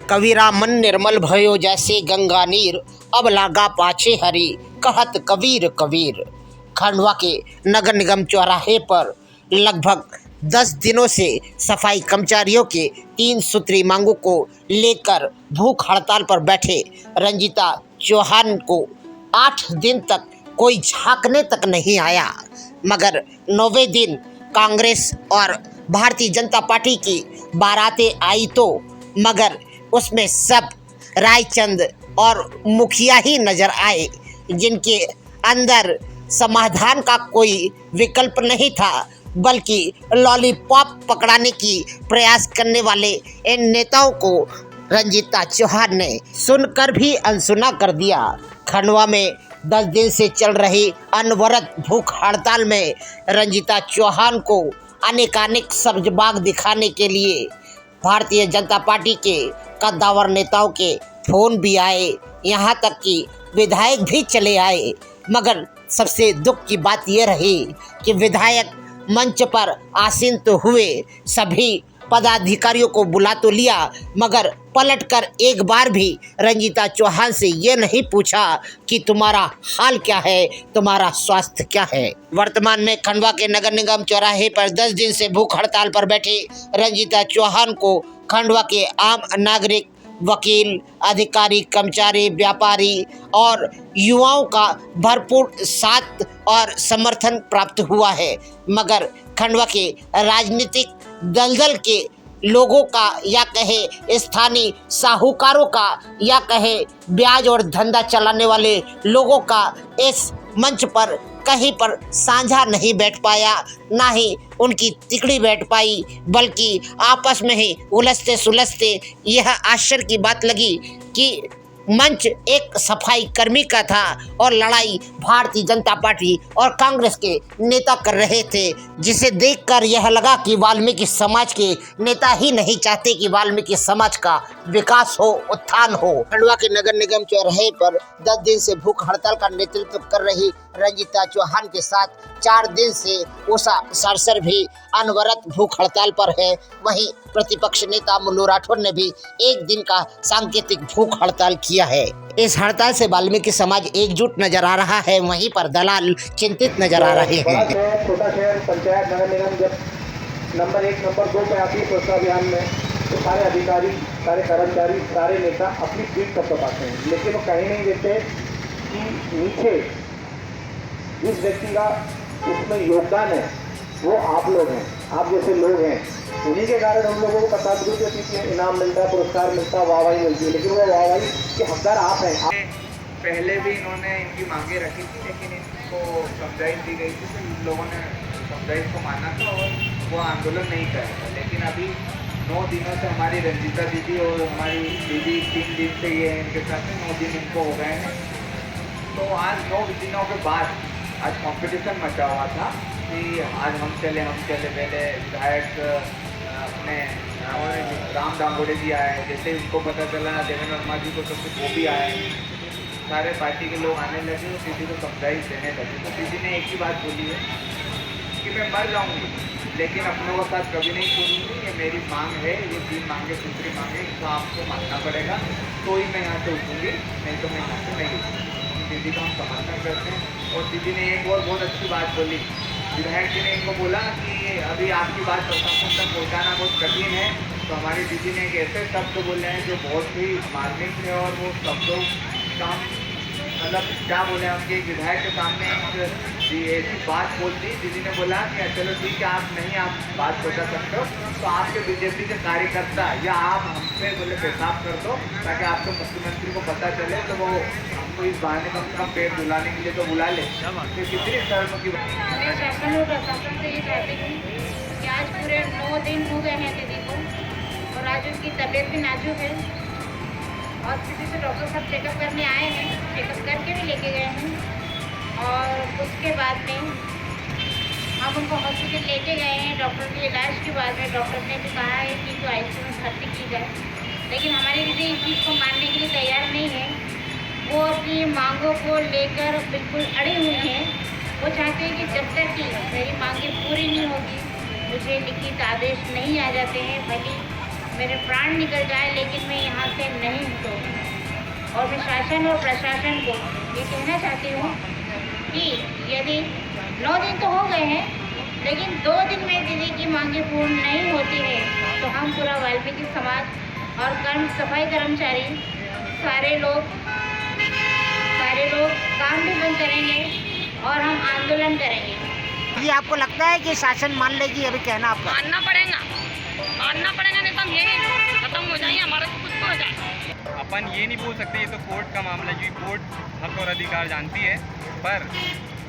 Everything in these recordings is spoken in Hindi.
कबीरा मन निर्मल भयो जैसे गंगा नीर, अब लागा पाछे हरी, कहत कबीर कबीर। खंडवा के नगर निगम चौराहे पर लगभग 10 दिनों से सफाई कर्मचारियों के 3 सूत्री मांगों को लेकर भूख हड़ताल पर बैठे रंजीता चौहान को 8 दिन तक कोई झांकने तक नहीं आया, मगर 9वें दिन कांग्रेस और भारतीय जनता पार्टी की बारातें आई तो मगर उसमें सब रायचंद और मुखिया ही नजर आए, जिनके अंदर समाधान का कोई विकल्प नहीं था, बल्कि लॉलीपॉप पकड़ाने की प्रयास करने वाले इन नेताओं को रंजीता चौहान ने सुनकर भी अनसुना कर दिया। खंडवा में 10 दिन से चल रही अनवरत भूख हड़ताल में रंजीता चौहान को अनेकानेक सब्जबाग दिखाने के लिए भारतीय जनता पार्टी के कद्दावर नेताओं के फोन भी आए, यहाँ तक कि विधायक भी चले आए, मगर सबसे दुख की बात यह रही कि विधायक मंच पर आसीन तो हुए, सभी पदाधिकारियों को बुला तो लिया, मगर पलटकर एक बार भी रंजीता चौहान से ये नहीं पूछा कि तुम्हारा हाल क्या है, तुम्हारा स्वास्थ्य क्या है। वर्तमान में खंडवा के नगर निगम चौराहे पर 10 दिन से भूख हड़ताल पर बैठे रंजीता चौहान को खंडवा के आम नागरिक, वकील, अधिकारी, कर्मचारी, व्यापारी और युवाओं का भरपूर साथ और समर्थन प्राप्त हुआ है, मगर खंडवा के राजनीतिक दलदल के लोगों का या कहे स्थानीय साहूकारों का या कहे ब्याज और धंधा चलाने वाले लोगों का इस मंच पर कहीं पर साझा नहीं बैठ पाया, ना ही उनकी तिकड़ी बैठ पाई, बल्कि आपस में ही उलझते सुलझते यह आश्चर्य की बात लगी कि मंच एक सफाई कर्मी का था और लड़ाई भारतीय जनता पार्टी और कांग्रेस के नेता कर रहे थे, जिसे देखकर यह लगा कि वाल्मीकि समाज के नेता ही नहीं चाहते कि वाल्मीकि समाज का विकास हो, उत्थान हो। खंडवा के नगर निगम चौराहे पर 10 दिन से भूख हड़ताल का नेतृत्व कर रही रंजीता चौहान के साथ 4 दिन से उषा सरसर भी अनवरत भूख हड़ताल पर है। वहीं प्रतिपक्ष नेता मुल्लू राठौर ने भी 1 दिन का सांकेतिक भूख हड़ताल किया है। इस हड़ताल से वाल्मीकि समाज एकजुट नजर आ रहा है, वहीं पर दलाल चिंतित नजर आ रहे हैं। छोटा शहर पंचायत नगर निगम जब नंबर 1 नंबर 2 पे आती है स्वच्छता अभियान में, तो सारे अधिकारी, सारे कर्मचारी, सारे नेता अपनी पीठ तक बताते हैं, लेकिन वो कहीं नहीं देते कि नीचे जिस व्यक्ति का उसमें योगदान है वो आप लोग हैं, आप जैसे लोग हैं, उन्हीं के कारण हम लोगों को 50 रुपये इनाम मिलता है, पुरस्कार मिलता है, वाहवाही मिलती है, लेकिन वो वाहवाही के हकदार आप हैं। पहले भी इन्होंने इनकी मांगे रखी थी, लेकिन इनको समझाइश दी गई थी, तो इन लोगों ने समझाइश को माना था और वो आंदोलन नहीं करा था। लेकिन अभी 9 दिनों से हमारी रंजीता दीदी और हमारी दीदी 3 दिन से ये है इनके साथ में, 9 दिन इनको हो गए हैं। तो आज 9 दिनों के बाद आज कंपटीशन मचा हुआ था कि आज हम चले पहले विधायक अपने राम डांगोड़े जी आए, जैसे उनको पता चला देवेंद्र वर्मा जी को सब कुछ वो भी आए, सारे पार्टी के लोग आने लगे और दीदी को समझाइश देने लगे। तो दीदी ने एक ही बात बोली है कि मैं मर जाऊँगी लेकिन अपनों का साथ कभी नहीं छोड़ूंगी, ये मेरी मांग है, ये 3 मांगे दूसरी मांगे, इसको आपको मानना पड़ेगा, तो ही मैं यहाँ से उठूँगी, नहीं तो मैं यहाँ से नहीं उठूँगी। दीदी का हम समर्थन करते हैं। और दीदी ने एक और बहुत अच्छी बात बोली, विधायक जी ने इनको बोला कि अभी आपकी बात प्रशासन तक पहुँचाना बहुत कठिन है, तो हमारी दीदी ने एक ऐसे शब्द बोले हैं जो बहुत ही मार्मिक है, और वो शब्दों का मतलब क्या बोले, उनके विधायक के सामने ऐसी बात बोल दी। दीदी ने बोला कि चलो ठीक है, आप नहीं आप बात पहुँचा सकते हो, तो आपके बीजेपी के कार्यकर्ता या आप हमसे बोले पेशाब कर दो, ताकि आपको मुख्यमंत्री को पता चले, तो वो हमको इस बहाने कम से कम पेट बुलाने के लिए तो बुला ले। तो कितनी शर्म की मैं शासन और प्रशासन से ये चाहती हूँ कि आज पूरे 9 दिन हो गए हैं दीदी को, और आज उसकी तबीयत भी नाजुक है, और किसी से डॉक्टर साहब चेकअप करने आए हैं, चेकअप करके भी लेके गए हैं, और उसके बाद में हम उनको हॉस्पिटल लेके गए हैं। डॉक्टर के इलाज के बाद में डॉक्टर ने भी कहा है कि तो आईसीयू में भर्ती की जाए, लेकिन हमारी दीदी इस चीज़ को मानने के लिए तैयार नहीं है। वो अपनी मांगों को लेकर बिल्कुल अड़ी हुई हैं। वो चाहते हैं कि जब तक कि मेरी मांगें पूरी नहीं होगी, मुझे लिखित आदेश नहीं आ जाते हैं, भले मेरे प्राण निकल जाए, लेकिन मैं यहाँ से नहीं हटूँगी। और मैं शासन और प्रशासन को ये कहना चाहती हूँ कि यदि 9 दिन तो हो गए हैं, लेकिन 2 दिन में दीदी की मांगें पूर्ण नहीं होती है तो हम पूरा वाल्मीकि समाज और सफाई कर्मचारी सारे लोग काम भी बंद करेंगे और हम आंदोलन करेंगे। ये आपको लगता है कि शासन मान लेगी? अभी कहना आपका मानना पड़ेगा नहीं तो हम यही खत्म हो जाएंगे, हमारा तो कुछ हो जाए। अपन ये नहीं बोल सकते ये तो कोर्ट का मामला है, क्योंकि कोर्ट हक और अधिकार जानती है। पर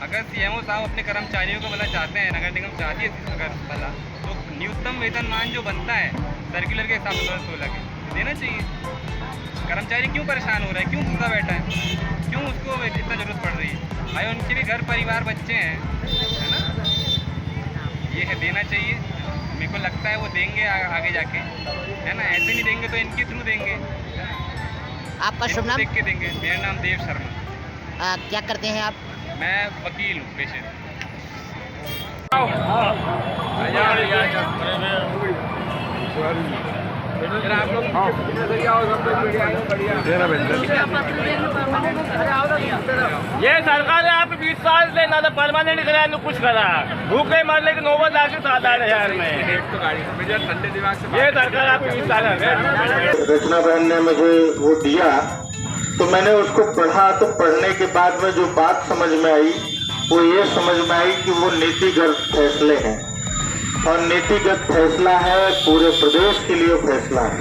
अगर सीएमओ साहब अपने कर्मचारियों को भला चाहते हैं, नगर निगम चाहती है अगर भला, तो न्यूनतम वेतनमान जो बनता है सर्कुलर के हिसाब से 16 के देना चाहिए। कर्मचारी क्यों परेशान हो रहा है, क्यों भूखा बैठा है, क्यों उसको इतना ज़रूरत पड़ रही है? भाई उनके भी घर परिवार बच्चे हैं, है ना? ये है देना चाहिए। मेरे को लगता है वो देंगे आगे जाके, है ना? ऐसे नहीं देंगे तो इनके थ्रू देंगे, आपका शुभ नाम? देख के देंगे। मेरा नाम देव शर्मा। क्या करते हैं आप? मैं वकील हूँ पेशे से। ये सरकार है आप 20 साल से ना तो परमानेंट करा न कुछ करा, भूखे मर लेकिन नौबत आके 7-8 में ये सरकार आपको 20 साल है। रचना बहन ने मुझे वो दिया तो मैंने उसको पढ़ा, तो पढ़ने के बाद में जो बात समझ में आई वो ये समझ में आई कि वो नीतिगत फैसले हैं और नीतिगत फैसला है, पूरे प्रदेश के लिए फैसला है।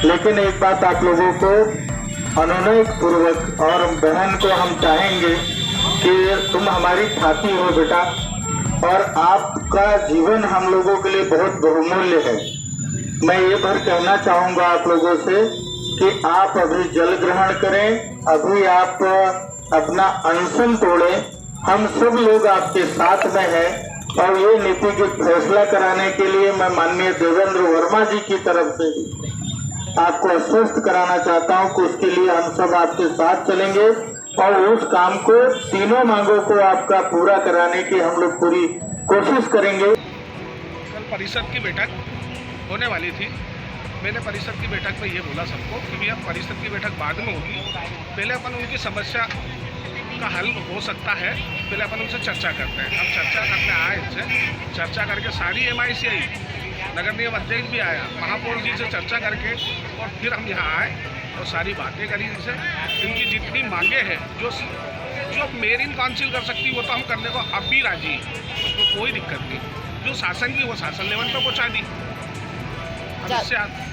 लेकिन एक बात आप लोगों को अनुनय पूर्वक, और बहन को हम चाहेंगे कि तुम हमारी छाती हो बेटा, और आपका जीवन हम लोगों के लिए बहुत बहुमूल्य है। मैं ये भर कहना चाहूँगा आप लोगों से कि आप अभी जल ग्रहण करें, अभी आप अपना अनशन तोड़ें, हम सब लोग आपके साथ में हैं। और ये नीतिगत फैसला कराने के लिए मैं माननीय देवेंद्र वर्मा जी की तरफ से आपको आश्वस्त कराना चाहता हूं कि उसके लिए हम सब आपके साथ चलेंगे और उस काम को, तीनों मांगों को आपका पूरा कराने की हम लोग पूरी कोशिश करेंगे। कल परिषद की बैठक होने वाली थी। मैंने परिषद की बैठक में ये बोला सबको कि भैया परिषद की बैठक बाद में होगी, पहले अपन उनकी समस्या का हल हो सकता है, पहले अपन उनसे चर्चा करते हैं। हम चर्चा करने आए, इनसे चर्चा करके सारी MIC आई, नगर निगम अध्यक्ष भी आया, महापौर जी से चर्चा करके और फिर हम यहाँ आए और सारी बातें करी इनसे। इनकी जितनी मांगे हैं जो मेरिन काउंसिल कर सकती वो तो हम करने को अब भी राजी, तो कोई दिक्कत नहीं। जो शासन की वो शासन लेवल पर पहुँचा दी।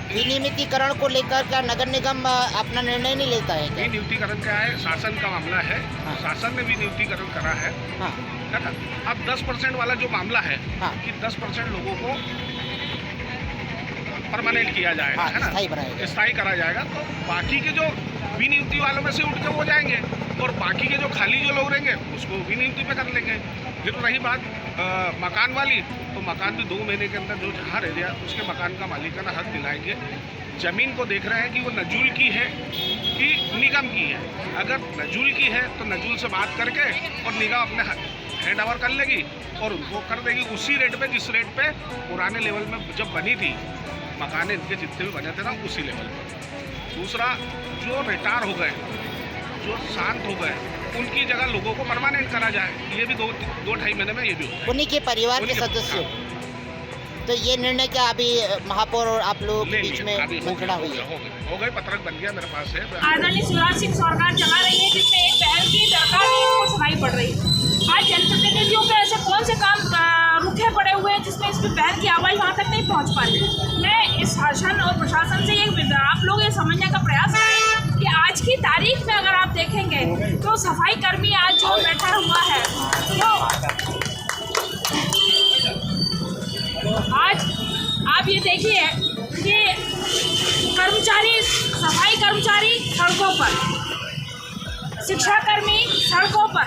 विनियमितीकरण को लेकर क्या नगर निगम अपना निर्णय नहीं लेता है? विनियुक्तिकरण क्या है, शासन का मामला है। हाँ। शासन ने विनियुक्तिकरण करा है, हाँ। है ना? अब 10% वाला जो मामला है, हाँ। कि 10% लोगों को परमानेंट किया जाएगा, हाँ, है ना? स्थायी करा जाएगा, तो बाकी के जो विनियुक्ति वालों में से उठ के वो जाएंगे और बाकी के जो खाली जो लोग रहेंगे उसको विनियुक्ति पे कर लेंगे। फिर रही बात मकान वाली, तो मकान भी 2 महीने के अंदर जो जहाँ रह गया उसके मकान का मालिकाना हक दिलाएंगे। ज़मीन को देख रहे हैं कि वो नजूल की है कि निगम की है। अगर नजूल की है तो नजूल से बात करके और निगम अपने हैंड ओवर कर लेगी और उनको कर देगी उसी रेट पे जिस रेट पे पुराने लेवल में जब बनी थी मकान, इनके जितने भी बने थे ना उसी लेवल पर। दूसरा, जो रिटायर हो गए, जो शांत हो गए, उनकी जगह लोगों को परमानेंट करा जाए। ये भी 2-2.5 महीने में ये भी होता है। उन्हीं के परिवार के सदस्यों। तो ये निर्णय क्या अभी महापौर और आप लोगों के बीच में मंथना हुई है? हो गए, पत्रक बन गया मेरे पास है। आदरणीय शिवराज सिंह सरकार चला रही है, जिसमें एक पहल की दरकार को सुनाई पड़ रही है। आज जनप्रतिनिधियों के ऐसे कौन से काम रुके पड़े हुए हैं जिसमें इसकी पहल की आवाज़ वहाँ तक नहीं पहुँच पा रही। मैं इस शासन और प्रशासन से आप लोग ये समझने का प्रयास करें कि आज की तारीख में अगर आप देखेंगे तो सफाई कर्मी आज जो बैठा हुआ है, तो आज आप ये देखिए कि कर्मचारी, सफाई कर्मचारी सड़कों पर, शिक्षाकर्मी सड़कों पर,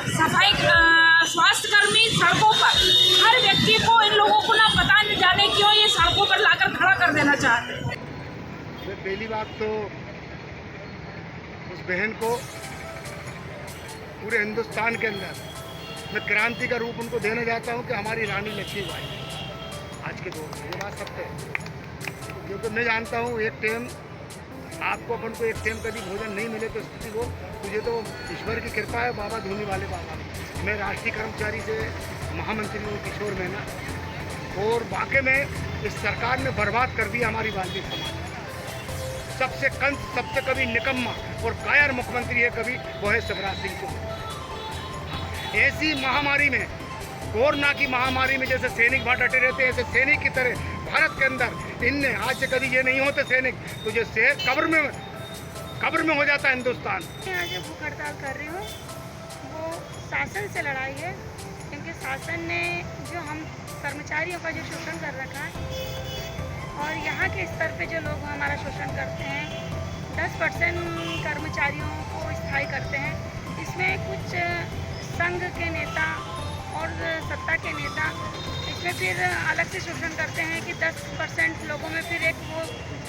स्वास्थ्य कर्मी सड़कों पर, हर व्यक्ति को, इन लोगों को ना पता नहीं जाने क्यों ये सड़कों पर लाकर खड़ा कर देना चाहते हैं। पहली बात तो उस बहन को पूरे हिंदुस्तान के अंदर मैं क्रांति का रूप उनको देना चाहता हूँ कि हमारी रानी लक्ष्मीबाई आज के दौर में, ये बात सत्य है। क्योंकि मैं जानता हूँ एक टाइम आपको अपन को एक टाइम कभी भोजन नहीं मिले तो स्थिति वो मुझे तो ईश्वर की कृपा है, बाबा धोनी वाले बाबा। मैं राष्ट्रीय कर्मचारी से महामंत्री हूँ किशोर मैना, और वाकई में इस सरकार ने बर्बाद कर दिया हमारी वाल्मीकि समाज। सबसे कंस, सबसे कभी निकम्मा और कायर मुख्यमंत्री है कभी वो है शिवराज सिंह चौहान। ऐसी महामारी में, कोरोना की महामारी में जैसे सैनिक वहाँ डटे रहते हैं, ऐसे सैनिक की तरह भारत के अंदर इनने आज से कभी ये नहीं होते सैनिक तो जो शहर कब्र में हो जाता है हिंदुस्तान। यहाँ जो भूख हड़ताल कर रही हूँ वो शासन से लड़ाई है, क्योंकि शासन ने जो हम कर्मचारियों का जो शोषण कर रखा है और यहाँ के स्तर पे जो लोग हमारा शोषण करते हैं, 10% कर्मचारियों को स्थायी करते हैं। इसमें कुछ संघ के नेता और सत्ता के नेता इसमें फिर अलग से शोषण करते हैं कि 10% लोगों में फिर एक वो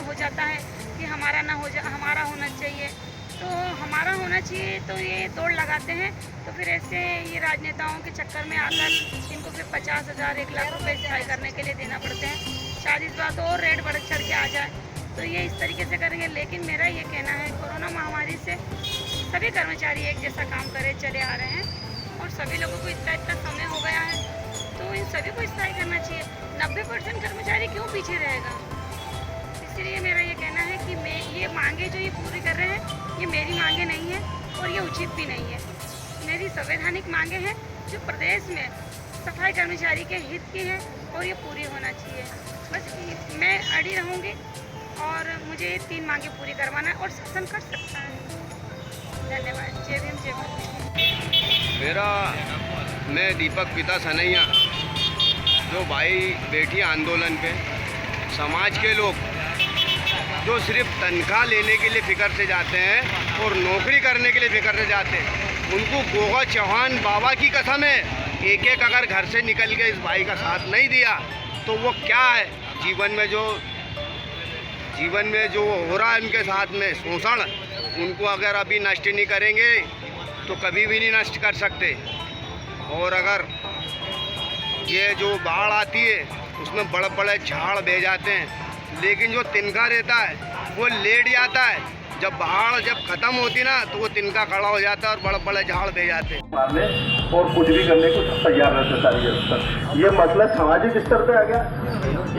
हो जाता है कि हमारा ना हो हमारा होना चाहिए, तो हमारा होना चाहिए, तो ये दौड़ लगाते हैं। तो फिर ऐसे ये राजनेताओं के चक्कर में आकर इनको फिर 50,000 1 लाख रुपए स्थायी करने के लिए देना पड़ते हैं। शायद इस बार तो और रेट बढ़ चढ़ के आ जाए, तो ये इस तरीके से करेंगे। लेकिन मेरा ये कहना है कोरोना महामारी से सभी कर्मचारी एक जैसा काम करे चले आ रहे हैं और सभी लोगों को इतना समय हो गया है, तो इन सभी को स्थायी करना चाहिए। 90% कर्मचारी क्यों पीछे रहेगा? इसलिए मेरा ये कहना है कि मैं ये मांगे जो ये पूरी कर रहे हैं ये मेरी मांगे नहीं है और ये उचित भी नहीं है। मेरी संवैधानिक मांगे हैं जो प्रदेश में सफाई कर्मचारी के हित की है और ये पूरी होना चाहिए। बस मैं अड़ी रहूँगी और मुझे ये 3 मांगे पूरी करवाना है और शासन कर सकता है। धन्यवाद। जय भीम, जय भारत। मैं दीपक पिता सनैया, जो भाई बेटी आंदोलन पे समाज के लोग जो सिर्फ तनख्वाह लेने के लिए फिक्र से जाते हैं और नौकरी करने के लिए फिक्र से जाते हैं, उनको गोगा चौहान बाबा की कसम है, एक अगर घर से निकल के इस भाई का साथ नहीं दिया तो वो क्या है जीवन में जो हो रहा है उनके साथ में शोषण, उनको अगर अभी नष्ट नहीं करेंगे तो कभी भी नहीं नष्ट कर सकते। और अगर ये जो बाढ़ आती है उसमें बड़े बड़े झाड़ बह जाते हैं, लेकिन जो तिनका रहता है वो लेट जाता है। जब बाढ़ ख़त्म होती ना तो वो तिनका खड़ा हो जाता है और बड़े बड़े झाड़ बह जाते हैं। मारने और कुछ भी करने को तैयार रहते सारी स्तर। ये मसला सामाजिक स्तर पे आ गया,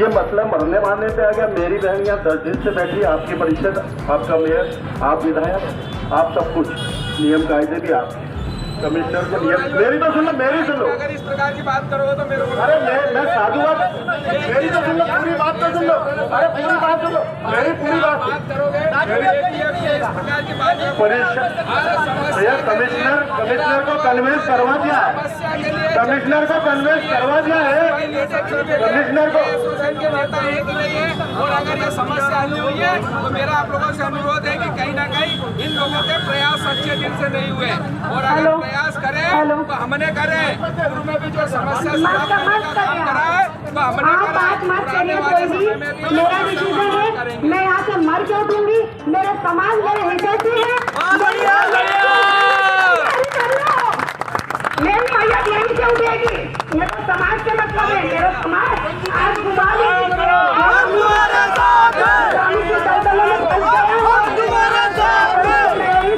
ये मसला मरने मारने पे आ गया। मेरी बहन यहाँ 10 दिन से बैठी, आपकी परिषद, आपका मेयर, आप विधायक, आप सब कुछ नियम कायदे भी आप कमिश्नर को नियम। मेरी तो सुन लो, मेरी सुन लो। अगर इस प्रकार की बात करोगे तो मेरे को अरे मैं साधुवाद, मेरी तो सुन लो, पूरी बात तो सुन लो। अरे पूरी बात सुन लो, मेरी पूरी बात करोगे कमिश्नर को कन्वेंस करवा दिया है, कमिश्नर को कन्वेंस करवा दिया है, कमिश्नर को के नेता है कि नहीं है। और अगर ये समस्या हल हुई है तो मेरा आप लोगों से अनुरोध है कि कहीं ना कहीं इन लोगों के प्रयास सच्चे दिल से नहीं हुए, और अगर प्रयास करें तो हमने करें। पूर्व में भी जो समस्या सुलझाने का काम करा है तो हमने मेरा डिसीजन है, मैं यहाँ से मर क्यों दूंगी, मेरे समाज मेरे हितैषी है, मेरी मैया यहीं क्यों देगी, मेरे समाज के मतलब है, मेरा समाज आज मेरे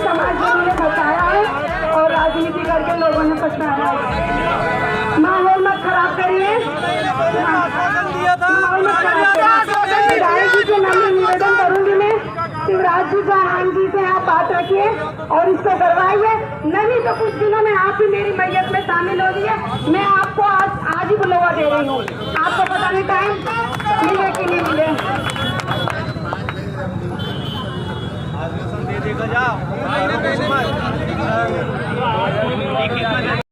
समाज ने फंसाया है और राजनीति करके लोगों ने फंसाया है। माहौल मत खराब करिए, निवेदन करूंगी मैं, शिवराज जी चौहान जी से आप बात रखिए और इसको करवाइए, नहीं तो कुछ दिनों में आप ही मेरी मैयत में शामिल हो गई है। मैं आपको आज ही बुलावा दे रही हूँ, आपको पता नहीं टाइम मिले कि नहीं मिले।